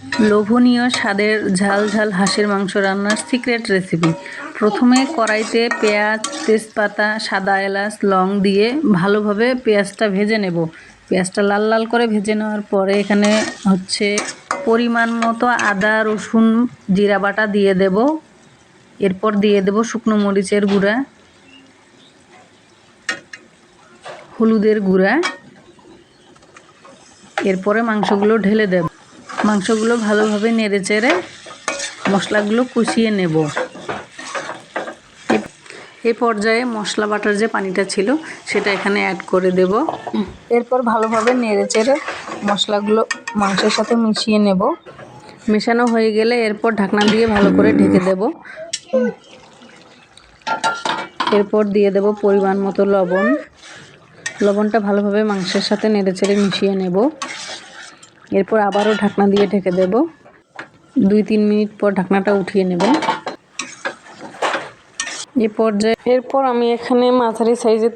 লোভনীয় স্বাদের ঝাল ঝাল হাঁসের মাংস রান্নার সিক্রেট রেসিপি। প্রথমে কড়াইতে পেঁয়াজ, তেজপাতা, সাদা এলাচ, লং দিয়ে ভালোভাবে পেঁয়াজটা ভেজে নেব। পেঁয়াজটা লাল লাল করে ভেজে নেওয়ার পরে এখানে হচ্ছে পরিমাণ মতো আদা, রসুন, জিরা বাটা দিয়ে দেব। এরপর দিয়ে দেব শুকনো মরিচের গুঁড়া, হলুদের গুঁড়া। এরপরে মাংসগুলো ঢেলে দেব। মাংসগুলো ভালোভাবে নেড়েচেড়ে মশলাগুলো কষিয়ে নেব। এই পর্যায়ে মশলা বাটার যে পানিটা ছিল সেটা এখানে অ্যাড করে দেব। এরপর ভালোভাবে নেড়েচেড়ে মশলাগুলো মাংসের সাথে মিশিয়ে নেব। মেশানো হয়ে গেলে এরপর ঢাকনা দিয়ে ভালো করে ঢেকে দেব। এরপর দিয়ে দেব পরিমাণ মতো লবণ। লবণটা ভালোভাবে মাংসের সাথে নেড়েচেড়ে মিশিয়ে নেব। এরপর আবারও ঢাকনা দিয়ে ঢেকে দেব। 2-3 মিনিট পর ঢাকনাটা উঠিয়ে নেব। এরপর আমি এখানে মাঝারি সাইজের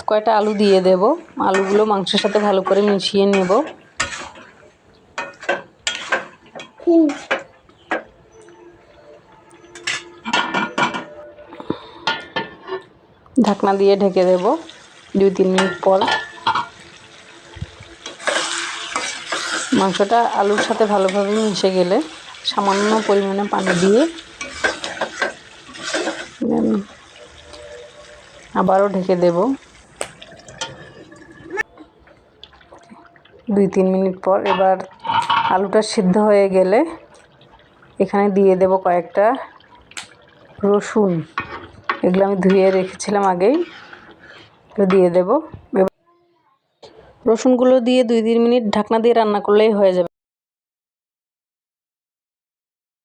কয়টা আলু দিয়ে দেব। আলুগুলো মাংসের সাথে ভালো করে মিশিয়ে নেব। ঢাকনা দিয়ে ঢেকে দেব 2-3 মিনিট পর। মাংসটা আলুর সাথে ভালোভাবে মিশে গেলে সামান্য পরিমাণে পানি দিয়ে আবারও ঢেকে দেব। 2-3 মিনিট পর এবার আলুটা সিদ্ধ হয়ে গেলে এখানে দিয়ে দেব কয়েকটা রসুন। এগুলো আমি ধুয়ে রেখেছিলাম আগেই, দিয়ে দেব। রসুনগুলো দিয়ে 2-3 মিনিট ঢাকনা দিয়ে রান্না করলেই হয়ে যাবে।